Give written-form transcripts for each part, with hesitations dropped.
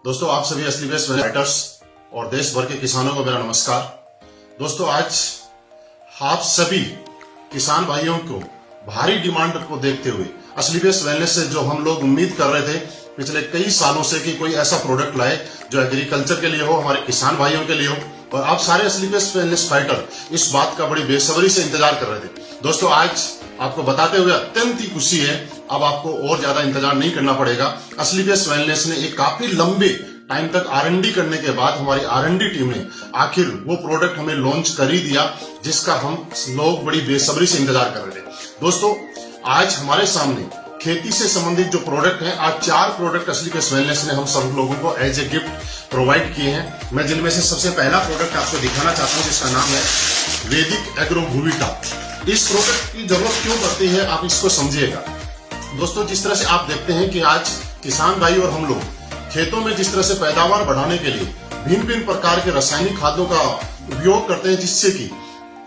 दोस्तों, आप सभी असली बेस्ट राइटर्स और देश भर के किसानों को मेरा नमस्कार। दोस्तों, आज आप सभी किसान भाइयों को भारी डिमांड को देखते हुए असली बेस्ट वेलनेस से जो हम लोग उम्मीद कर रहे थे पिछले कई सालों से कि कोई ऐसा प्रोडक्ट लाए जो एग्रीकल्चर के लिए हो, हमारे किसान भाइयों के लिए हो, और आप सारे असली बेस्ट वेलनेस फाइटर इस बात का बड़ी बेसब्री से इंतजार कर रहे थे। दोस्तों, आज आपको बताते हुए अत्यंत ही खुशी है, अब आपको और ज्यादा इंतजार नहीं करना पड़ेगा। असली बेस्ट वेलनेस ने एक काफी लंबे टाइम तक R&D करने के बाद हमारी R&D टीम ने आखिर वो प्रोडक्ट हमें लॉन्च कर ही दिया जिसका हम लोग बड़ी बेसब्री से इंतजार कर रहे थे। दोस्तों, आज हमारे सामने खेती से संबंधित जो प्रोडक्ट है, आज 4 प्रोडक्ट असली बेस्ट वेलनेस ने हम सब लोगों को एज ए गिफ्ट प्रोवाइड किए हैं। मैं जिनमें से सबसे पहला प्रोडक्ट आपको दिखाना चाहता हूं जिसका नाम है वैदिक एग्रो भूविटा। इस प्रोडक्ट की जरूरत क्यों पड़ती है, आप इसको समझिएगा। दोस्तों, जिस तरह से आप देखते हैं कि आज किसान भाई और हम लोग खेतों में जिस तरह से पैदावार बढ़ाने के लिए भिन्न भिन्न प्रकार के रासायनिक खादों का उपयोग करते हैं जिससे कि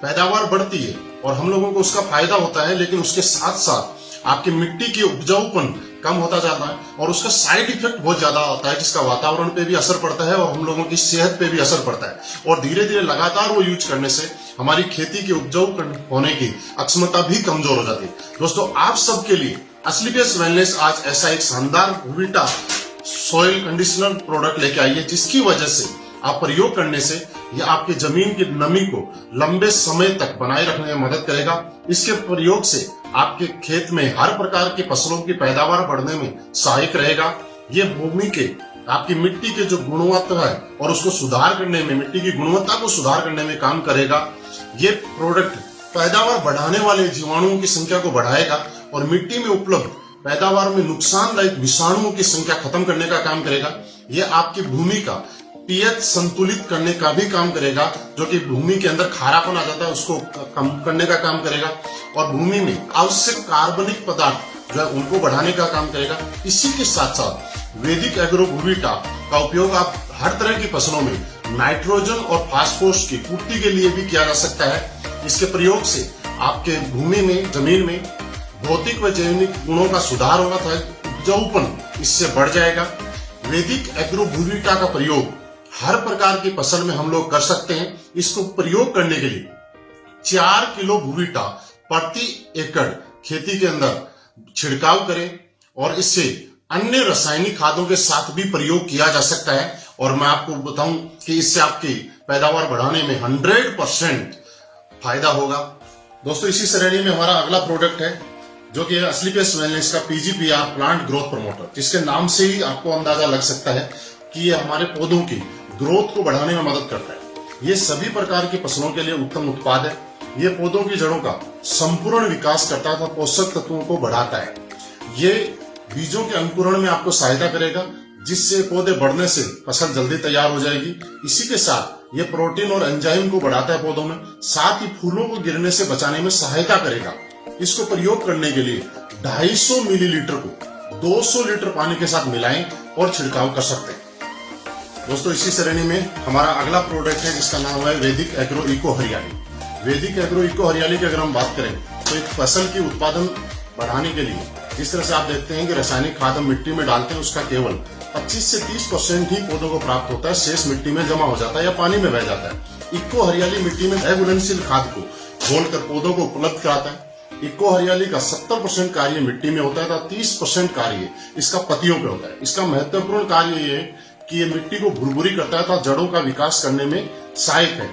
पैदावार बढ़ती है और हम लोगों को उसका फायदा होता है, लेकिन उसके साथ साथ आपकी मिट्टी की उपजाऊपन कम होता जाता है और उसका साइड इफेक्ट बहुत ज्यादा होता है जिसका वातावरण पे भी असर पड़ता है और हम लोगों की सेहत पे भी असर पड़ता है। और धीरे धीरे लगातार वो यूज करने से हमारी खेती की उपजाऊ होने की अक्षमता भी कमजोर हो जाती है। दोस्तों, आप सबके लिए असली बेस्ट वेलनेस आज ऐसा एक शानदार भूविटा सॉइल कंडीशनर प्रोडक्ट लेके आई है जिसकी वजह से आप प्रयोग करने से यह आपके जमीन की नमी को लंबे समय तक बनाए रखने में मदद करेगा। इसके प्रयोग से आपके खेत में हर प्रकार की फसलों की पैदावार बढ़ने में सहायक रहेगा। ये भूमि के आपकी मिट्टी के जो गुणवत्ता है और उसको सुधार करने में, मिट्टी की गुणवत्ता को सुधार करने में काम करेगा। ये प्रोडक्ट पैदावार बढ़ाने वाले जीवाणुओं की संख्या को बढ़ाएगा और मिट्टी में उपलब्ध पैदावार में नुकसानदायक विषाणुओं की संख्या खत्म करने का काम करेगा। यह आपकी भूमि का पीएच संतुलित करने का भी काम करेगा, जो कि भूमि के अंदर खारापन आ जाता है उसको कम करने का काम करेगा और भूमि में आवश्यक कार्बनिक पदार्थ जो है उनको बढ़ाने का काम करेगा। इसी के साथ साथ वैदिक एग्रो भूविटा का उपयोग आप हर तरह की फसलों में नाइट्रोजन और फास्फोरस की पूर्ति के लिए भी किया जा सकता है। इसके प्रयोग से आपके भूमि में, जमीन में भौतिक व जैविक गुणों का सुधार होगा था, उपजाऊपन इससे बढ़ जाएगा। वैदिक एग्रो भूविटा का प्रयोग हर प्रकार की फसल में हम लोग कर सकते हैं। इसको प्रयोग करने के लिए 4 किलो भूविटा प्रति एकड़ खेती के अंदर छिड़काव करें और इससे अन्य रासायनिक खादों के साथ भी प्रयोग किया जा सकता है। और मैं आपको बताऊं कि इससे आपकी पैदावार बढ़ाने में 100% फायदा होगा। दोस्तों, इसी श्रेणी में हमारा अगला प्रोडक्ट है जो कि असली बेस्ट वेलनेस का PGPR प्लांट ग्रोथ प्रमोटर, जिसके नाम से ही आपको अंदाजा लग सकता है कि ये हमारे पौधों की ग्रोथ को बढ़ाने में मदद करता है। ये सभी प्रकार की फसलों के लिए उत्तम उत्पाद है। ये पौधों की जड़ों का संपूर्ण विकास करता है, पोषक तत्वों को बढ़ाता है। ये बीजों के अंकुरण में आपको सहायता करेगा जिससे पौधे बढ़ने से फसल जल्दी तैयार हो जाएगी। इसी के साथ ये प्रोटीन और एंजाइम को बढ़ाता है पौधों में, साथ ही फूलों को गिरने से बचाने में सहायता करेगा। इसको प्रयोग करने के लिए 250 मिलीलीटर को 200 लीटर पानी के साथ मिलाएं और छिड़काव कर सकते हैं। दोस्तों, इसी श्रेणी में हमारा अगला प्रोडक्ट है जिसका नाम है वैदिक एग्रो इको हरियाली। वैदिक एग्रो इको हरियाली की अगर हम बात करें तो एक फसल की उत्पादन बढ़ाने के लिए जिस तरह से आप देखते हैं कि रासायनिक खाद हम मिट्टी में डालते हैं उसका केवल 25 से 30% ही पौधों को प्राप्त होता है, शेष मिट्टी में जमा हो जाता है या पानी में बह जाता है। इको हरियाली मिट्टी में घुलनशील खाद को घोलकर पौधों को उपलब्ध कराता है। इको हरियाली का 70% कार्य मिट्टी में होता है तथा 30% कार्य इसका पत्तियों पे होता है। इसका महत्वपूर्ण कार्य ये है कि ये मिट्टी को भुरभुरी करता है तथा जड़ों का विकास करने में सहायक है।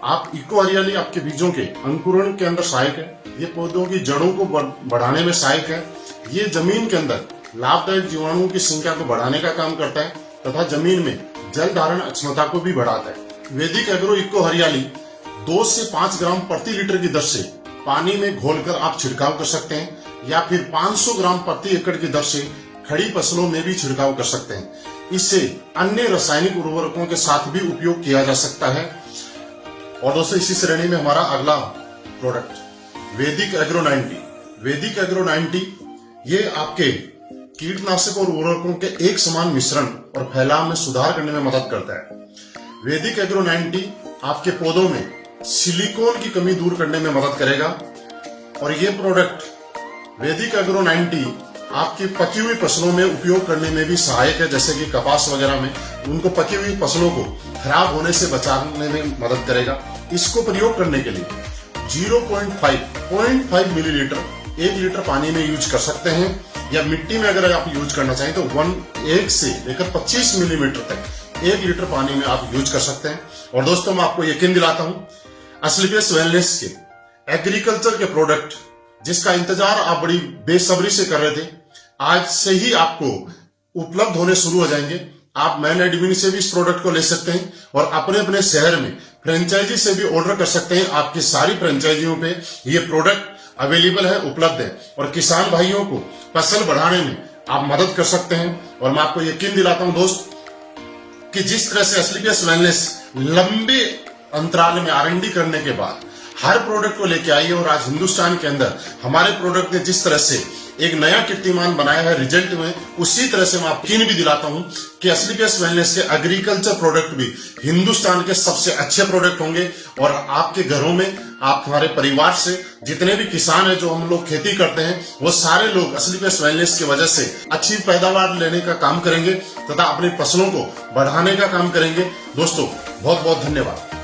आप इको हरियाली आपके बीजों के अंकुरण के अंदर सहायक है। ये पौधों की जड़ों को बढ़ाने में सहायक है। ये जमीन के अंदर लाभदायक जीवाणुओं की संख्या को बढ़ाने का काम करता है तथा जमीन में जल धारण क्षमता को भी बढ़ाता है। वैदिक एग्रो इको हरियाली 2 से 5 ग्राम प्रति लीटर की दर से पानी में घोलकर आप छिड़काव कर सकते हैं या फिर 500 ग्राम प्रति एकड़ की दर से खड़ी फसलों में भी छिड़काव कर सकते हैं। इससे अन्य रासायनिक उर्वरकों के साथ भी उपयोग किया जा सकता है। और दोस्तों, इसी श्रेणी में हमारा अगला प्रोडक्ट वैदिक एग्रो 90। वैदिक एग्रो 90 ये आपके कीटनाशक और उर्वरकों के एक समान मिश्रण और फैलाव में सुधार करने में मदद करता है। वैदिक एग्रो 90 आपके पौधों में सिलिकॉन की कमी दूर करने में मदद करेगा और ये प्रोडक्ट वैदिक एग्रो 90 आपकी पकी हुई फसलों में उपयोग करने में भी सहायक है, जैसे कि कपास वगैरह में उनको पकी हुई फसलों को खराब होने से बचाने में मदद करेगा। इसको प्रयोग करने के लिए 0.5 मिलीलीटर 1 लीटर पानी में यूज कर सकते हैं, या मिट्टी में अगर आप यूज करना चाहें तो 1 से लेकर 25 मिलीमीटर तक 1 लीटर पानी में आप यूज कर सकते हैं। और दोस्तों मैं आपको यकीन दिलाता हूं, असलीबेस वेलनेस के एग्रीकल्चर के प्रोडक्ट जिसका इंतजार आप बड़ी बेसब्री से कर रहे थे, आज से ही आपको उपलब्ध होने शुरू हो जाएंगे। आप मैन एडमिन से भी इस प्रोडक्ट को ले सकते हैं और अपने अपने शहर में फ्रेंचाइजी से भी ऑर्डर कर सकते हैं। आपकी सारी फ्रेंचाइजियों पे ये प्रोडक्ट अवेलेबल है, उपलब्ध है, और किसान भाइयों को फसल बढ़ाने में आप मदद कर सकते हैं। और मैं आपको यकीन दिलाता हूं दोस्त कि जिस तरह से असलीबेस वेलनेस लंबे अंतराल में R&D करने के बाद हर प्रोडक्ट को लेके आई है, और आज हिंदुस्तान के अंदर हमारे प्रोडक्ट ने जिस तरह से एक नया कीर्तिमान बनाया है रिजल्ट में, उसी तरह से मैं आपको यकीन भी दिलाता हूं कि असलीबेस वेलनेस के एग्रीकल्चर प्रोडक्ट भी हिंदुस्तान के सबसे अच्छे प्रोडक्ट होंगे। और आपके घरों में, आप हमारे परिवार से जितने भी किसान हैं, जो हम लोग खेती करते हैं, वो सारे लोग असलीबेस वेलनेस की वजह से अच्छी पैदावार लेने का काम करेंगे तथा अपनी फसलों को बढ़ाने का काम करेंगे। दोस्तों बहुत बहुत धन्यवाद।